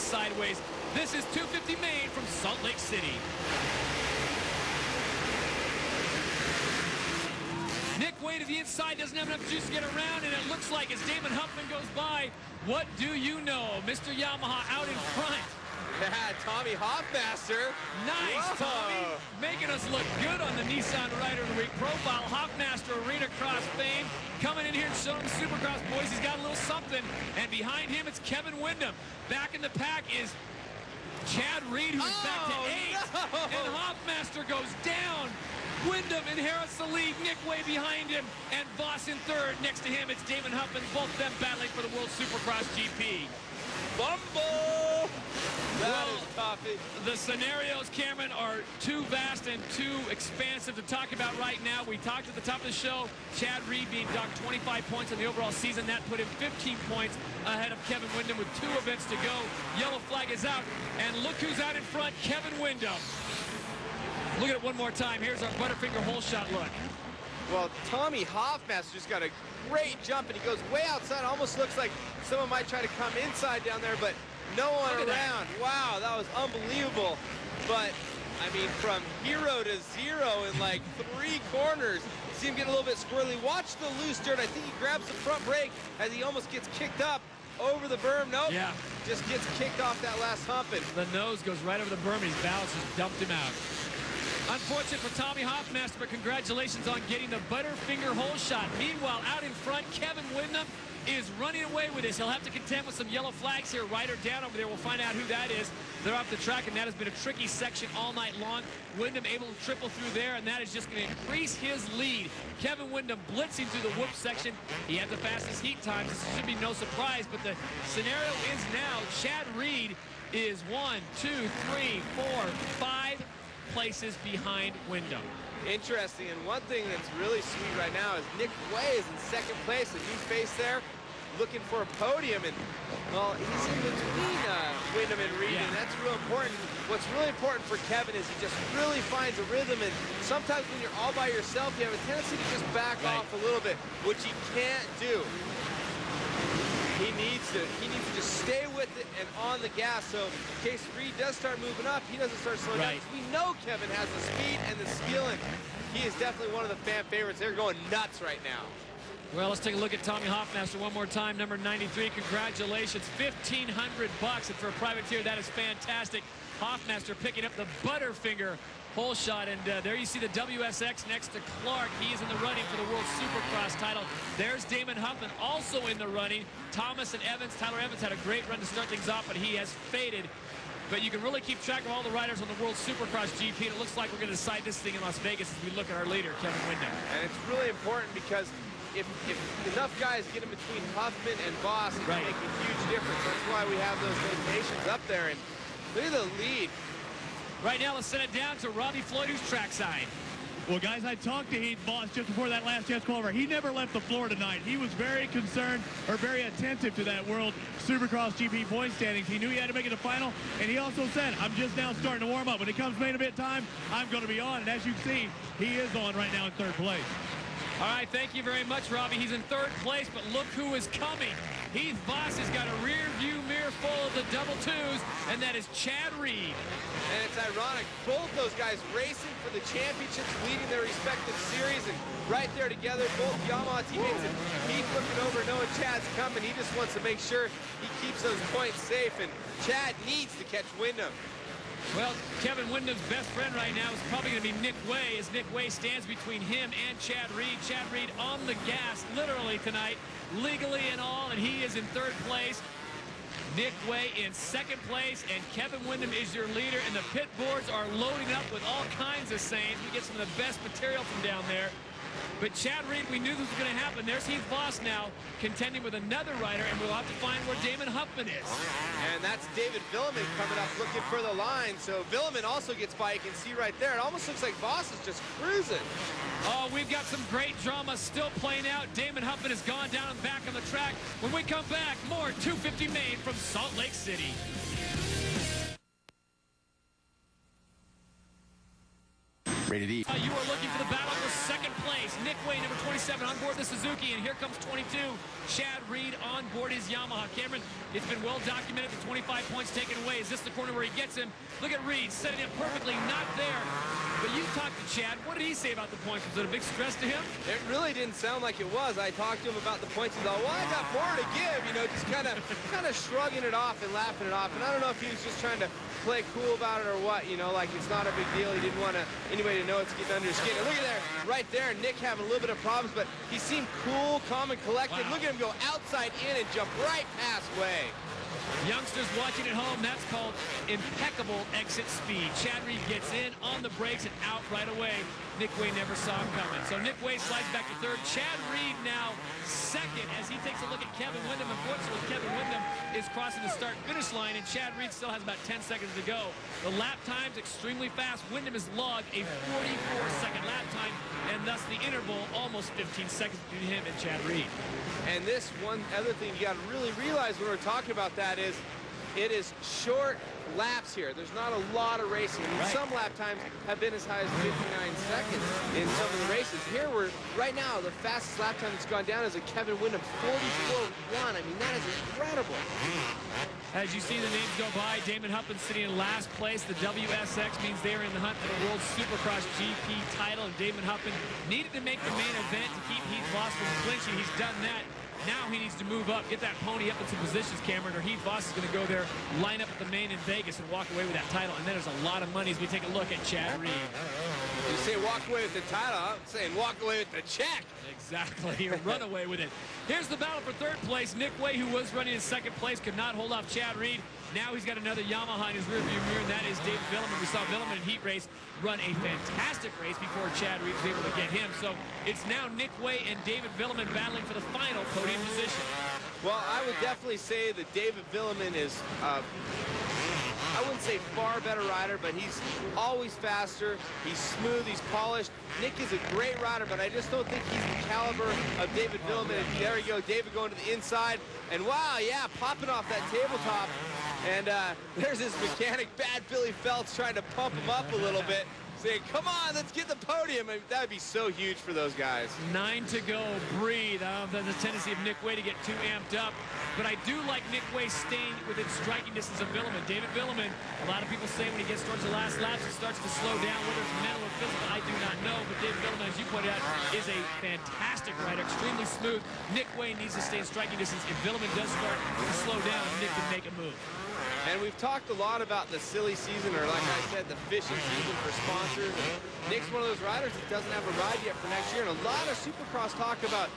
sideways. This is 250 Main from Salt Lake City. Nick Way to the inside, doesn't have enough juice to get around, and it looks like as Damon Huffman goes by, what do you know? Mr. Yamaha out in front. Yeah, Tommy Hoffmaster. Nice, Whoa. Tommy. Making us look good on the Nissan Rider of the Week profile. Hoffmaster, Arena Cross fame, coming in here and showing the Supercross boys he's got a little something. And behind him, it's Kevin Windham. Back in the pack is Chad Reed, who's back to 8. No. And Hoffmaster goes down. Windham inherits the lead. Nick Way behind him. And Voss in third. Next to him, it's Damon Huffman. Both of them battling for the World Supercross GP. Bumble! That is tough. The scenarios, Cameron, are too vast and too expansive to talk about right now. We talked at the top of the show, Chad Reed being docked 25 points in the overall season. That put him 15 points ahead of Kevin Windham with 2 events to go. Yellow flag is out, and look who's out in front, Kevin Windham. Look at it one more time. Here's our Butterfinger hole shot look. Well, Tommy Hoffmaster just got a great jump, and he goes way outside. Almost looks like someone might try to come inside down there, but no one around. Wow, that was unbelievable. But, I mean, from hero to zero in like 3 corners. See him get a little bit squirrely. Watch the loose dirt. I think he grabs the front brake as he almost gets kicked up over the berm. Nope. Yeah. Just gets kicked off that last hump. And the nose goes right over the berm, and his balance just dumped him out. Unfortunate for Tommy Hoffmaster, but congratulations on getting the Butterfinger hole shot. Meanwhile, out in front, Kevin Windham is running away with this. He'll have to contend with some yellow flags here. Ryder down over there. We'll find out who that is. They're off the track, and that has been a tricky section all night long. Windham able to triple through there, and that is just going to increase his lead. Kevin Windham blitzing through the whoop section. He had the fastest heat times. This should be no surprise, but the scenario is now Chad Reed is 1, 2, 3, 4, 5 places behind Windham. interesting, and one thing that's really sweet right now is Nick Way is in 2nd place, a new face there, looking for a podium, and well, he's in between Windham and Reed, and that's real important. What's really important for Kevin is he just really finds a rhythm, and sometimes when you're all by yourself, you have a tendency to just back off a little bit, which he can't do. He needs to just stay with it and on the gas, so in case Reed does start moving up, he doesn't start slowing down. We know Kevin has the speed and the skill, and he is definitely one of the fan favorites. They're going nuts right now. Well, let's take a look at Tommy Hoffmaster one more time, number 93. Congratulations, $1,500, and for a privateer, that is fantastic. Hoffmaster picking up the Butterfinger hole shot, and there you see the WSX next to Clark. He is in the running for the World Supercross title. There's Damon Huffman also in the running. Thomas and Evans, Tyler Evans had a great run to start things off, but he has faded. But you can really keep track of all the riders on the World Supercross GP, and it looks like we're going to decide this thing in Las Vegas as we look at our leader, Kevin Windham. And it's really important because if enough guys get in between Huffman and Voss, it can make a huge difference. That's why we have those notations up there. And look at the lead. Right now, let's send it down to Robbie Floyd, who's trackside. Well, guys, I talked to Heath Voss just before that last chance qualifier. He never left the floor tonight. He was very concerned, or very attentive to that World Supercross GP point standings. He knew he had to make it a final, and he also said, I'm just now starting to warm up. When it comes main event time, I'm going to be on. And as you can see, he is on right now in 3rd place. All right, thank you very much, Robbie. He's in 3rd place, but look who is coming. Heath Voss has got a rear view mirror full of the double twos, and that is Chad Reed. And it's ironic, both those guys racing for the championships, leading their respective series, and right there together, both Yamaha teammates, and Heath looking over, knowing Chad's coming. He just wants to make sure he keeps those points safe, and Chad needs to catch Windham. Well, Kevin Windham's best friend right now is probably going to be Nick Way, as Nick Way stands between him and Chad Reed. Chad Reed on the gas, literally tonight, legally and all, and he is in 3rd place. Nick Way in 2nd place, and Kevin Windham is your leader, and the pit boards are loading up with all kinds of sayings. We get some of the best material from down there. But Chad Reed, we knew this was going to happen. There's Heath Voss now contending with another rider, and we'll have to find where Damon Huffman is. And that's David Villeman coming up looking for the line. So Villeman also gets by. You can see right there. It almost looks like Voss is just cruising. Oh, we've got some great drama still playing out. Damon Huffman has gone down and back on the track. When we come back, more 250 Main from Salt Lake City. Rated E. You are looking for the battle for 2nd place. pace. Nick Way, number 27, on board the Suzuki, and here comes 22, Chad Reed on board his Yamaha. Cameron, it's been well documented, the 25 points taken away. Is this the corner where he gets him? Look at Reed, setting him perfectly, not there. But you talked to Chad. What did he say about the points? Was it a big stress to him? It really didn't sound like it was. I talked to him about the points. He's like, well, I got more to give, you know, just kind of shrugging it off and laughing it off. And I don't know if he was just trying to play cool about it or what, you know, like it's not a big deal. He didn't want anybody to know it's getting under his skin. And look at there, right there, Nick having a little bit of problems, but he seemed cool, calm, and collected. Wow. Look at him go outside in and jump right past Way. Youngsters watching at home, that's called impeccable exit speed. Chad Reed gets in on the brakes and out right away. Nick Way never saw him coming. So Nick Way slides back to third. Chad Reed now second as he takes a look at Kevin Windham. Unfortunately, Kevin Windham is crossing the start-finish line, and Chad Reed still has about 10 seconds to go. The lap time's extremely fast. Windham has logged a 44-second lap time, and thus the interval almost 15 seconds between him and Chad Reed. And this one other thing you got to really realize when we're talking about that is it is short laps here. There's not a lot of racing. I mean, right. Some lap times have been as high as 59 seconds in some of the races. Here we're right now the fastest lap time that's gone down is a Kevin Windham 44.1. I mean, that is incredible. As you see the names go by, Damon Huppin sitting in last place. The WSX means they're in the hunt for the World Supercross GP title, and Damon Huppin needed to make the main event to keep Heath Voss from clinching. He's done that. Now he needs to move up, get that pony up in some positions, Cameron, or Heath Voss is going to go there, line up at the main in Vegas, and walk away with that title. And then there's a lot of money as we take a look at Chad Reed. You say walk away with the title, I'm saying walk away with the check. Exactly, or run away with it. Here's the battle for third place. Nick Way, who was running in second place, could not hold off Chad Reed. Now he's got another Yamaha in his rearview mirror, and that is David Villeman. We saw Villeman in heat race run a fantastic race before Chad Reed was able to get him. So it's now Nick Way and David Villeman battling for the final podium position. Well, I would definitely say that David Villeman is, I wouldn't say far better rider, but he's always faster. He's smooth. He's polished. Nick is a great rider, but I just don't think he's the caliber of David Villeman. And there you go, David going to the inside. And wow, yeah, popping off that tabletop. And there's his mechanic, Bad Billy Phelps, trying to pump him up a little bit, saying, come on, let's get the podium. I mean, that would be so huge for those guys. 9 to go. Breathe. There's a tendency of Nick Way to get too amped up. But I do like Nick Way staying within striking distance of Villeman. David Villeman, a lot of people say when he gets towards the last laps, he starts to slow down. Whether it's mental or physical, I do not know. But David Villeman, as you pointed out, is a fantastic rider, extremely smooth. Nick Way needs to stay in striking distance. If Villeman does start to slow down, Nick can make a move. And we've talked a lot about the silly season, or like I said, the fishing season for sponsors. Nick's one of those riders that doesn't have a ride yet for next year. And a lot of Supercross talk about,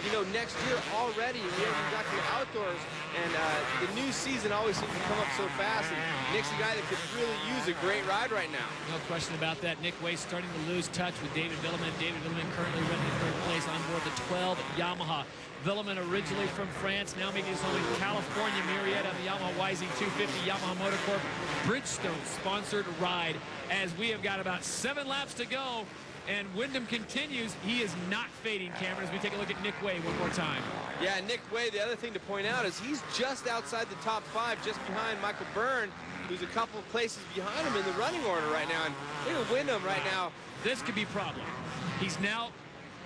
you know, next year already. We haven't got to the outdoors. And the new season always seems to come up so fast. And Nick's a guy that could really use a great ride right now. No question about that. Nick Way starting to lose touch with David Villeman. David Villeman currently running in third place on board the 12 Yamaha. Villeman originally from France, now making his home in California, Marietta, on the Yamaha YZ250 Yamaha Motor Corp Bridgestone sponsored ride. As we have got about 7 laps to go, and Windham continues. He is not fading, Cameron, as we take a look at Nick Way one more time. Yeah, Nick Way, the other thing to point out is he's just outside the top 5, just behind Michael Byrne, who's a couple of places behind him in the running order right now. And look at Windham right now. This could be a problem. He's now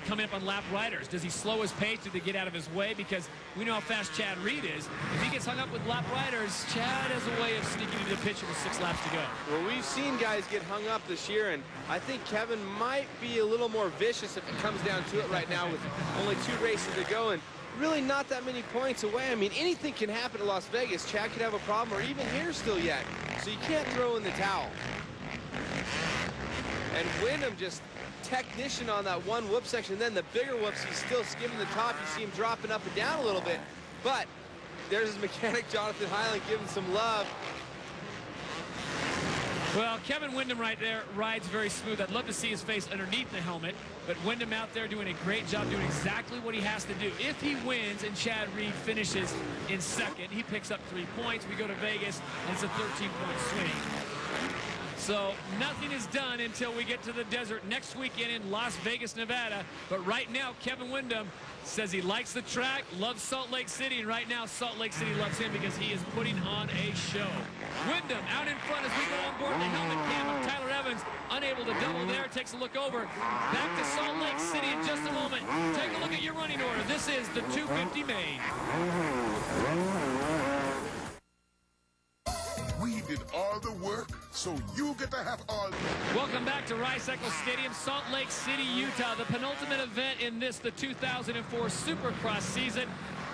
coming up on lap riders. Does he slow his pace? Do they get out of his way? Because we know how fast Chad Reed is. If he gets hung up with lap riders, Chad has a way of sneaking into the picture with 6 laps to go. Well, we've seen guys get hung up this year, and I think Kevin might be a little more vicious if it comes down to it right now with only 2 races to go and really not that many points away. I mean, anything can happen at Las Vegas. Chad could have a problem, or even here still yet. So you can't throw in the towel. And Windham just technician on that one whoop section. Then the bigger whoops, he's still skimming the top. You see him dropping up and down a little bit. But there's his mechanic, Jonathan Hyland, giving some love. Well, Kevin Windham right there rides very smooth. I'd love to see his face underneath the helmet. But Windham out there doing a great job, doing exactly what he has to do. If he wins and Chad Reed finishes in second, he picks up 3 points. We go to Vegas, and it's a 13-point swing. So nothing is done until we get to the desert next weekend in Las Vegas, Nevada. But right now, Kevin Windham says he likes the track, loves Salt Lake City, and right now Salt Lake City loves him because he is putting on a show. Windham out in front as we go on board the helmet cam of Tyler Evans, unable to double there, takes a look over. Back to Salt Lake City in just a moment. Take a look at your running order. This is the 250 main. We did all the work, so you get to have all. Welcome back to Rice Eccles Stadium, Salt Lake City, Utah. The penultimate event in this, the 2004 Supercross season.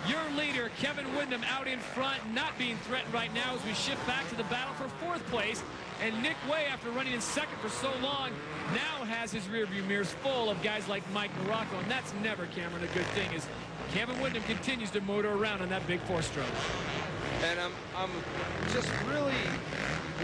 Your leader, Kevin Windham, out in front, not being threatened right now as we shift back to the battle for 4th place. And Nick Way, after running in 2nd for so long, now has his rearview mirrors full of guys like Mike Morocco. And that's never, Cameron, a good thing as Kevin Windham continues to motor around on that big 4-stroke. And I'm just really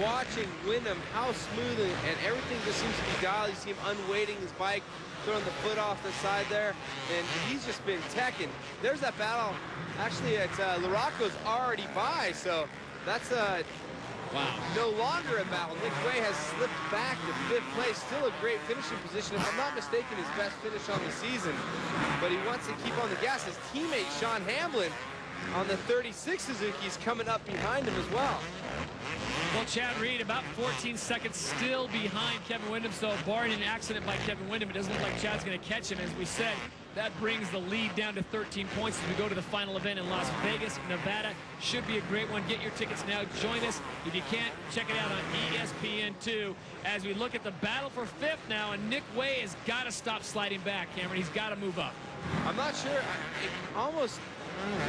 watching Windham, how smooth and everything just seems to be dialed. You see him unweighting his bike, throwing the foot off the side there, and he's just been teching. There's that battle. Actually, it's Larocco's already by, so that's no longer a battle. Nick Way has slipped back to 5th place. Still a great finishing position. If I'm not mistaken, his best finish on the season, but he wants to keep on the gas. His teammate, Sean Hamlin, on the 36 Suzuki is coming up behind him as well. Well, Chad Reed about 14 seconds still behind Kevin Windham, so barring an accident by Kevin Windham, it doesn't look like Chad's going to catch him. As we said, that brings the lead down to 13 points as we go to the final event in Las Vegas, Nevada. Should be a great one. Get your tickets now. Join us. If you can't, check it out on ESPN2 as we look at the battle for 5th now, and Nick Way has got to stop sliding back, Cameron. He's got to move up. I'm not sure. It almost...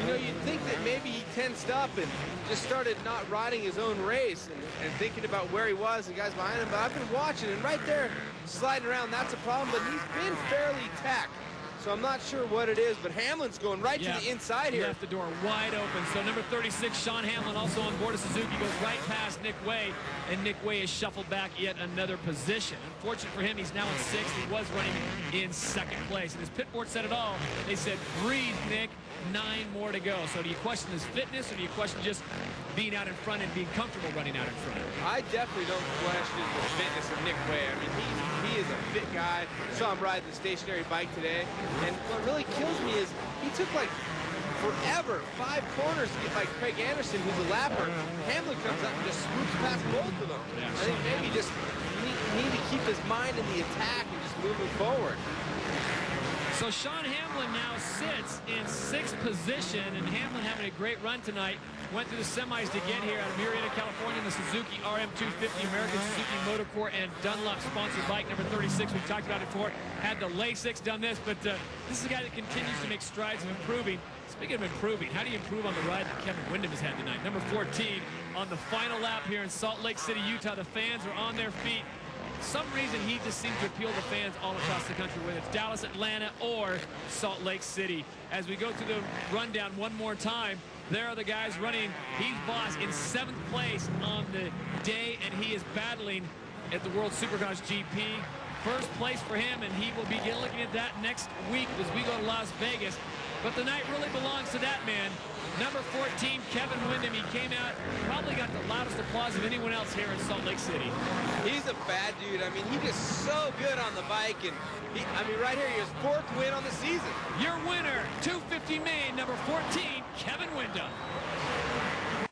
You know, you'd think that maybe he tensed up and just started not riding his own race and thinking about where he was and guys behind him. But I've been watching, and right there, sliding around, that's a problem. But he's been fairly tacked. So I'm not sure what it is, but Hamlin's going right to the inside here. Left the door wide open. So number 36, Sean Hamlin, also on board of Suzuki, goes right past Nick Way, and Nick Way is shuffled back yet another position. Unfortunate for him, he's now in 6th. He was running in 2nd place. And his pit board said it all. They said, breathe, Nick. 9 more to go. So do you question his fitness, or do you question just being out in front and being comfortable running out in front? I definitely don't question the fitness of Nick Way. I mean, he is a fit guy. Saw him ride the stationary bike today. And what really kills me is he took like forever, 5 corners to get by Craig Anderson, who's a lapper. Hamlin comes up and just swoops past both of them. Yeah, I think maybe just need to keep his mind in the attack and just moving forward. So Sean Hamlin now sits in 6th position, and Hamlin having a great run tonight. Went through the semis to get here out of Murrieta, California, in the Suzuki RM250 American Suzuki Motorcore and Dunlop sponsored bike number 36. We've talked about it before. Had the Lasix done this, but this is a guy that continues to make strides of improving. Speaking of improving, how do you improve on the ride that Kevin Windham has had tonight? Number 14 on the final lap here in Salt Lake City, Utah. The fans are on their feet. Some reason he just seems to appeal to fans all across the country, whether it's Dallas, Atlanta, or Salt Lake City. As we go through the rundown one more time, there are the guys running. He's boss in 7th place on the day, and he is battling at the World Supercross GP. 1st place for him, and he will be looking at that next week as we go to Las Vegas. But the night really belongs to that man. Number 14, Kevin Windham. He came out, probably got the loudest applause of anyone else here in Salt Lake City. He's a bad dude. I mean, he is so good on the bike. And I mean, right here, he has 4th win on the season. Your winner, 250 main, number 14, Kevin Windham.